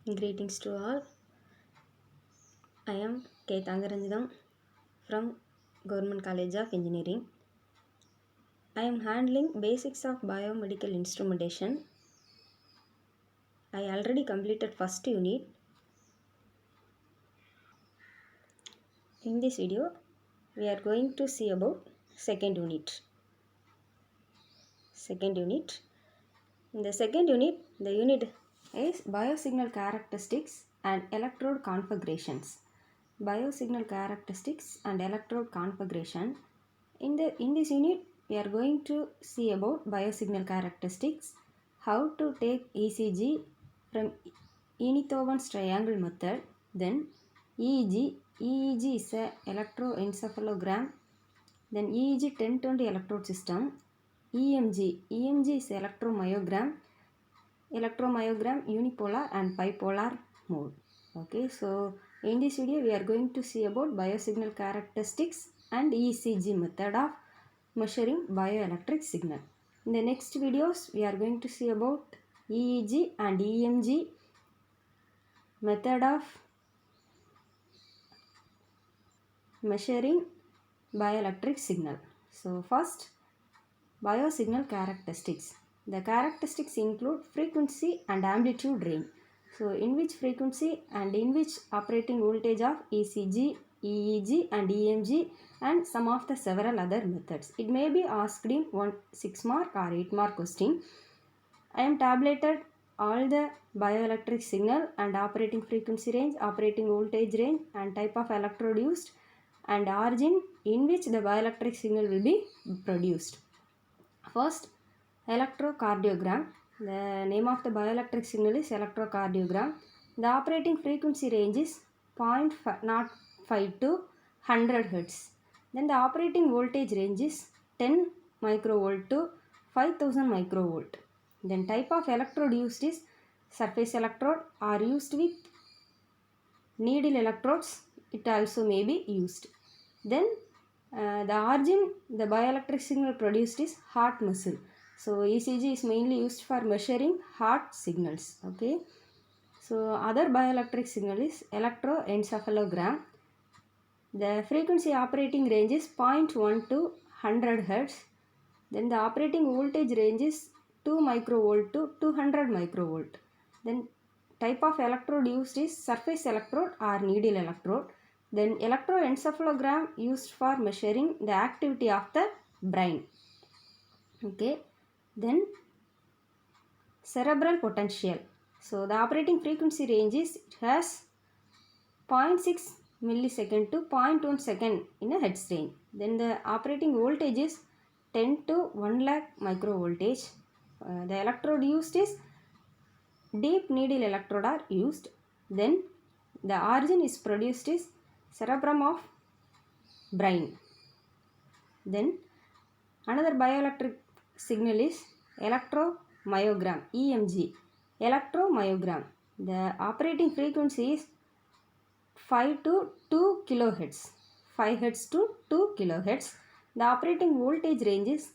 Greetings to all. I am K. Tangaranjidam from Government College of Engineering. I am handling basics of biomedical instrumentation. I already completed first unit. In this video, we are going to see about second unit. In the second unit, the unit is biosignal characteristics and electrode configurations. Biosignal characteristics and electrode configuration. In this unit, we are going to see about biosignal characteristics, how to take ECG from Einthoven's triangle method, then EEG is a electroencephalogram, then EEG 1020 electrode system, EMG is electromyogram unipolar and bipolar mode. Okay, so in this video we are going to see about biosignal characteristics and ECG method of measuring bioelectric signal. In the next videos we are going to see about EEG and EMG method of measuring bioelectric signal. So first, biosignal characteristics. The characteristics include frequency and amplitude range. So in which frequency and in which operating voltage of ECG, EEG and EMG and some of the several other methods. It may be asked in 6 mark or 8 mark question. I am tabulated all the bioelectric signal and operating frequency range, operating voltage range and type of electrode used and origin in which the bioelectric signal will be produced. First, electrocardiogram. The name of the bioelectric signal is electrocardiogram. The operating frequency range is 0.05 to 100 Hz. Then the operating voltage range is 10 microvolt to 5000 microvolt. Then type of electrode used is surface electrode are used with needle electrodes. It also may be used. Then the origin the bioelectric signal produced is heart muscle. So ECG is mainly used for measuring heart signals. Okay. So other bioelectric signal is electroencephalogram. The frequency operating range is 0.1 to 100 Hz. Then the operating voltage range is 2 microvolt to 200 microvolt. Then type of electrode used is surface electrode or needle electrode. Then electroencephalogram used for measuring the activity of the brain. Okay. Then cerebral potential. So the operating frequency range is it has 0.6 millisecond to 0.1 second in a hertz range. Then the operating voltage is 10 to 1 lakh microvoltage. The electrode used is deep needle electrode are used. Then the origin is produced is cerebrum of brain. Then another bioelectric signal is electromyogram, EMG. Electromyogram. The operating frequency is 5 to 2 kilohertz. 5 hertz to 2 kilohertz. The operating voltage range is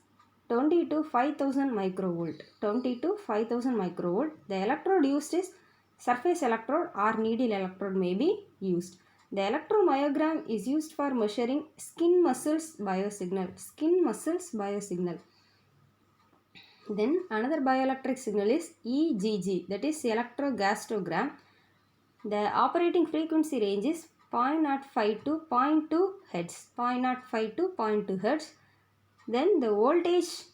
20 to 5000 microvolt. 20 to 5000 microvolt. The electrode used is surface electrode or needle electrode may be used. The electromyogram is used for measuring skin muscles biosignal. Skin muscles biosignal. Then another bioelectric signal is EGG, that is electrogastrogram. The operating frequency range is 0.05 to 0.2 Hz. 0.05 to 0.2 Hz. Then the voltage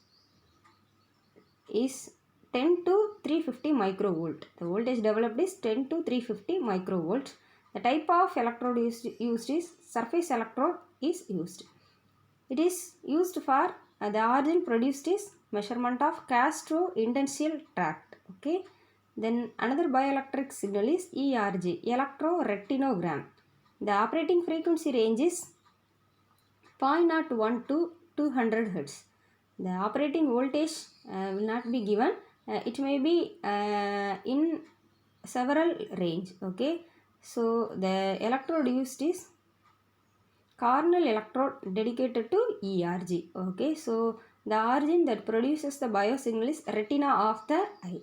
is 10 to 350 microvolt. The voltage developed is 10 to 350 microvolt. The type of electrode used is surface electrode is used. It is used for the origin produced is measurement of gastrointestinal tract. Okay. Then another bioelectric signal is ERG, electroretinogram. The operating frequency range is 0.01 to 200 Hz. The operating voltage will not be given. It may be in several range. Okay. So the electrode used is corneal electrode dedicated to ERG. Okay. So the origin that produces the biosignal is retina of the eye.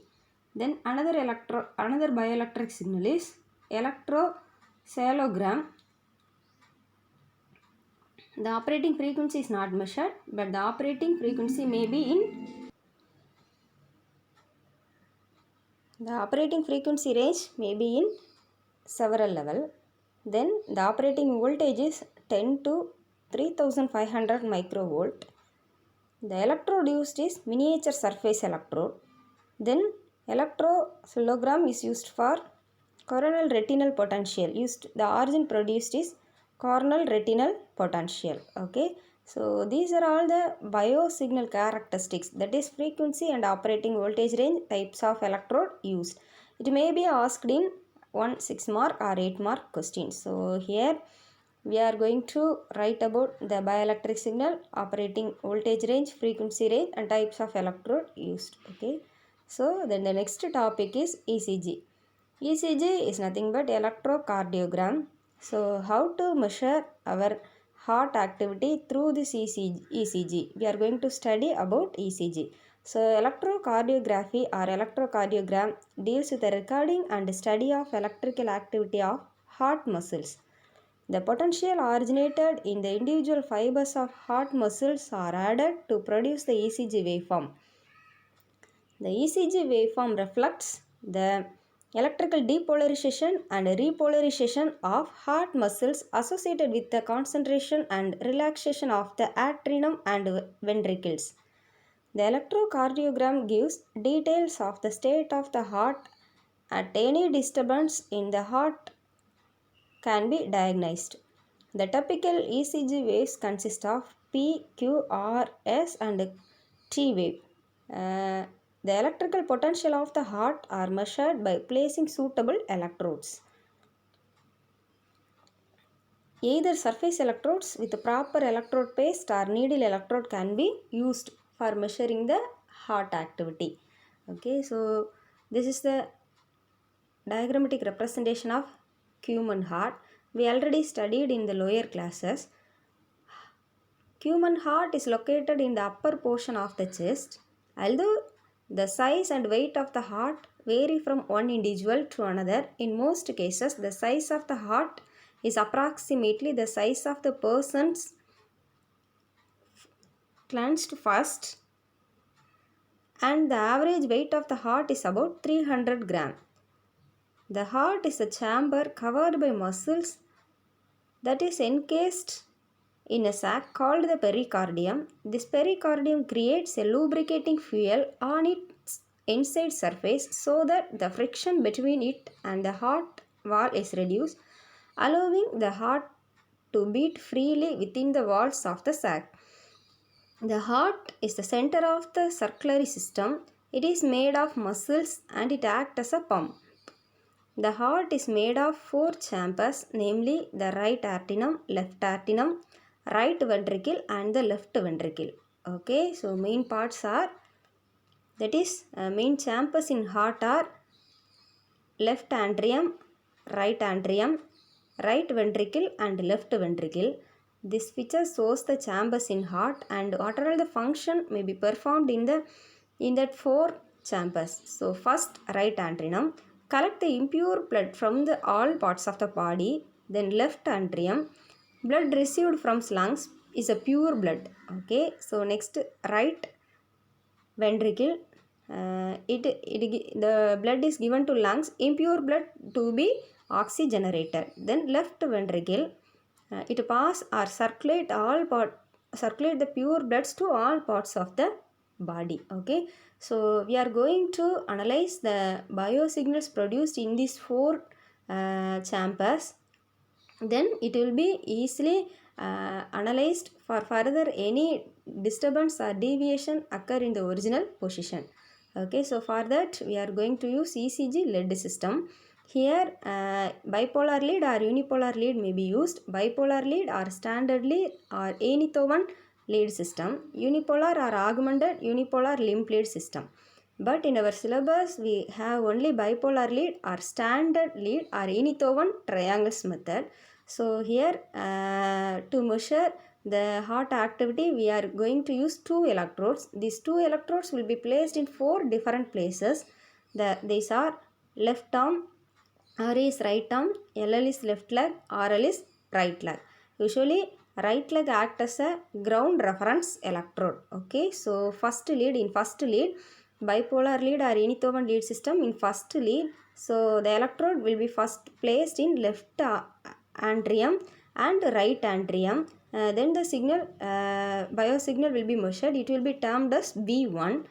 Then another bioelectric signal is electroencephalogram. The operating frequency is not measured, but the operating frequency may be in the operating frequency range may be in several level. Then the operating voltage is 10 to 3500 microvolt. The electrode used is miniature surface electrode. Then electroencephalogram is used for coronal retinal potential. The origin produced is coronal retinal potential. Okay. So these are all the biosignal characteristics, that is frequency and operating voltage range, types of electrode used. It may be asked in 6 mark or 8 mark questions. So here we are going to write about the bioelectric signal, operating voltage range, frequency range and types of electrode used. Okay. So then the next topic is ECG. ECG is nothing but electrocardiogram. So how to measure our heart activity through this ECG? We are going to study about ECG. So electrocardiography or electrocardiogram deals with the recording and study of electrical activity of heart muscles. The potential originated in the individual fibers of heart muscles are added to produce the ECG waveform. The ECG waveform reflects the electrical depolarization and repolarization of heart muscles associated with the concentration and relaxation of the atrium and ventricles. The electrocardiogram gives details of the state of the heart at any disturbance in the heart can be diagnosed. The typical ECG waves consist of P, Q, R, S and T wave. The electrical potential of the heart are measured by placing suitable electrodes. Either surface electrodes with proper electrode paste or needle electrode can be used for measuring the heart activity. Okay, so this is the diagrammatic representation of human heart. We already studied in the lower classes. Human heart is located in the upper portion of the chest. Although the size and weight of the heart vary from one individual to another, in most cases the size of the heart is approximately the size of the person's clenched fist, and the average weight of the heart is about 300 gram. The heart is a chamber covered by muscles that is encased in a sac called the pericardium. This pericardium creates a lubricating fuel on its inside surface so that the friction between it and the heart wall is reduced, allowing the heart to beat freely within the walls of the sac. The heart is the center of the circulatory system. It is made of muscles and it acts as a pump. The heart is made of 4 chambers, namely the right atrium, left atrium, right ventricle and the left ventricle. Okay, so main parts are, that is main chambers in heart are left atrium, right ventricle and left ventricle. This picture shows the chambers in heart and what are all the function may be performed in that 4 chambers. So first, right atrium collect the impure blood from all parts of the body. Then left atrium, blood received from lungs is a pure blood. Okay, so next, right ventricle, the blood is given to lungs, impure blood to be oxygenated. Then left ventricle, it pass or circulate the pure bloods to all parts of the body. Okay, so we are going to analyze the biosignals produced in these 4 chambers. Then it will be easily analyzed for further any disturbance or deviation occur in the original position. Okay, so for that we are going to use ECG lead system. Here bipolar lead or unipolar lead may be used. Bipolar lead or standard lead or Einstein lead system. Unipolar or augmented unipolar limb lead system. But in our syllabus we have only bipolar lead or standard lead or Einstein triangles method. So here to measure the heart activity we are going to use 2 electrodes. These 2 electrodes will be placed in 4 different places. These are left arm, RA is right arm, LL is left leg, RL is right leg. Usually right leg act as a ground reference electrode. Okay, so first lead, bipolar lead or Einthoven lead system in first lead. So the electrode will be first placed in left andrium and right andrium. Then the signal, biosignal will be measured. It will be termed as V1.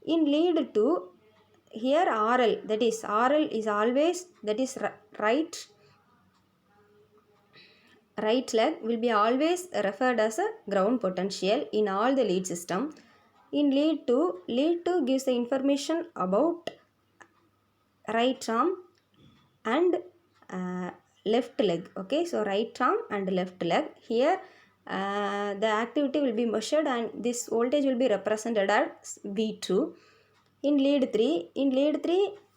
In lead 2, here RL, that is RL is always, that is right leg will be always referred as a ground potential in all the lead system. In lead 2 gives the information about right arm and left leg. Okay, so right arm and left leg. Here the activity will be measured and this voltage will be represented as V2. In lead 3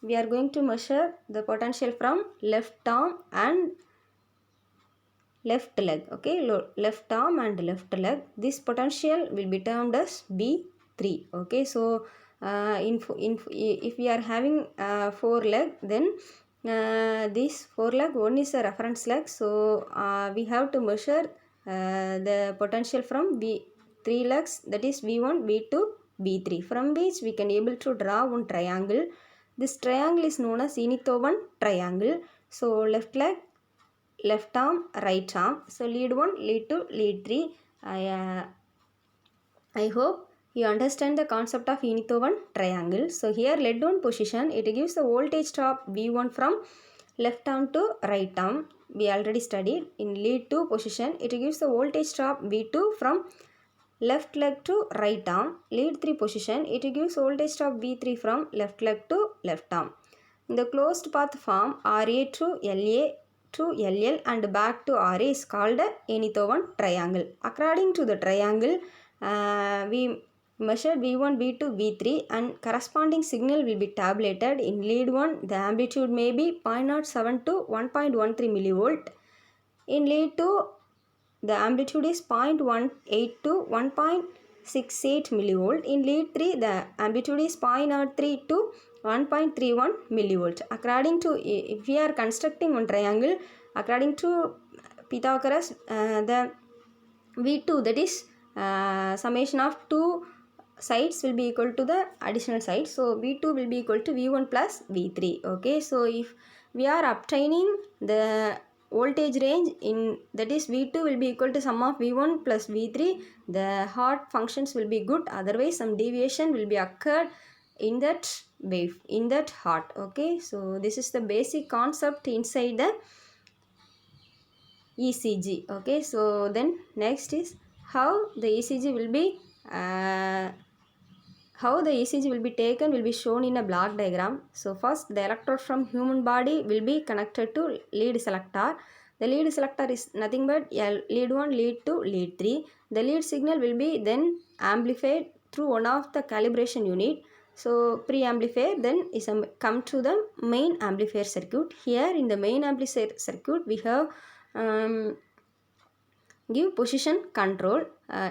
we are going to measure the potential from left arm and left leg. Okay, left arm and left leg. This potential will be termed as V3. Okay, so if we are having 4 leg, then this 4 leg, one is a reference leg, so we have to measure the potential from V3 legs, that is V1, V2, V3, from which we can able to draw one triangle. This triangle is known as Einthoven triangle. So left leg, left arm, right arm. So lead 1, lead 2, lead 3. I hope you understand the concept of Einthoven triangle. So here lead 1 position, it gives the voltage drop V1 from left arm to right arm. We already studied. In lead 2 position, it gives the voltage drop V2 from left leg to right arm. Lead 3 position, it gives voltage drop V3 from left leg to left arm. In the closed path form, RA to LA to LL and back to RA is called a Einthoven triangle. According to the triangle, we measured V1, V2, V3 and corresponding signal will be tabulated. In lead 1, the amplitude may be 0.07 to 1.13 millivolt. In lead 2, the amplitude is 0.18 to 1.68 millivolt. In lead 3, the amplitude is 0.03 to 1.31 millivolt. According to, if we are constructing one triangle, according to Pythagoras, the V2, that is summation of two sides will be equal to the additional side. So V2 will be equal to V1 plus V3. Okay, so if we are obtaining the voltage range in, that is V2 will be equal to sum of V1 plus V3, the Hart functions will be good, otherwise some deviation will be occurred in that wave, in that Hart. Okay, so this is the basic concept inside the ECG. Okay, so then next is how the ECG will be taken will be shown in a block diagram. So first the electrode from human body will be connected to lead selector. The lead selector is nothing but lead 1, lead 2, lead 3. The lead signal will be then amplified through one of the calibration unit. So pre-amplifier then is come to the main amplifier circuit. Here in the main amplifier circuit we have give position control.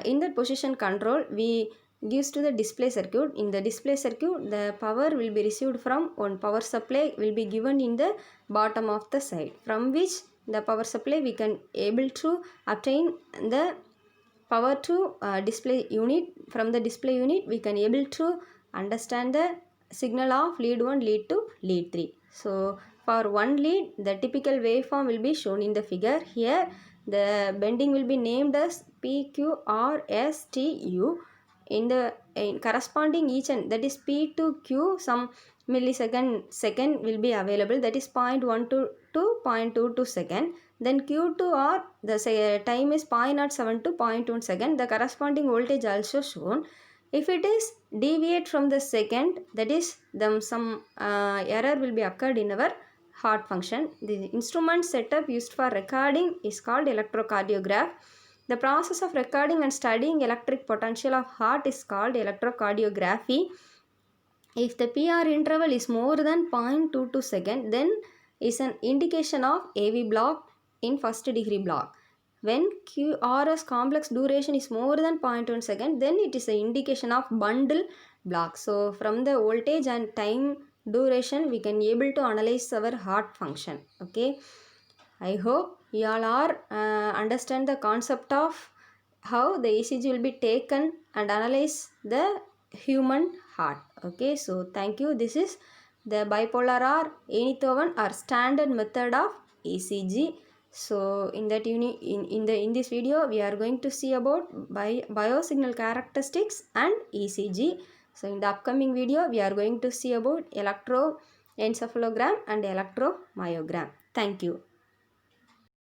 In that position control we gives to the display circuit. In the display circuit the power will be received from one power supply will be given in the bottom of the side, from which the power supply we can able to obtain the power to display unit. From the display unit we can able to understand the signal of lead 1, lead 2, lead 3. So for one lead the typical waveform will be shown in the figure. Here the bending will be named as PQRSTU. In the corresponding each and, that is P to Q, some second will be available, that is 0.12 to 0.22 second. Then Q to R, the time is 0.07 to 0.1 second. The corresponding voltage also shown. If it is deviate from the second, that is some error will be occurred in our Hart function. The instrument setup used for recording is called electrocardiograph. The process of recording and studying electric potential of Hart is called electrocardiography. If the PR interval is more than 0.22 second, then is an indication of AV block in first degree block. When QRS complex duration is more than 0.1 second, then it is an indication of bundle block. So from the voltage and time duration we can able to analyze our heart function. Okay, I hope you all are understand the concept of how the ECG will be taken and analyze the human heart. Okay, so thank you. This is the bipolar or Einthoven or standard method of ECG. So in that in this video we are going to see about biosignal characteristics and ECG. So in the upcoming video we are going to see about electroencephalogram and electromyogram. Thank you.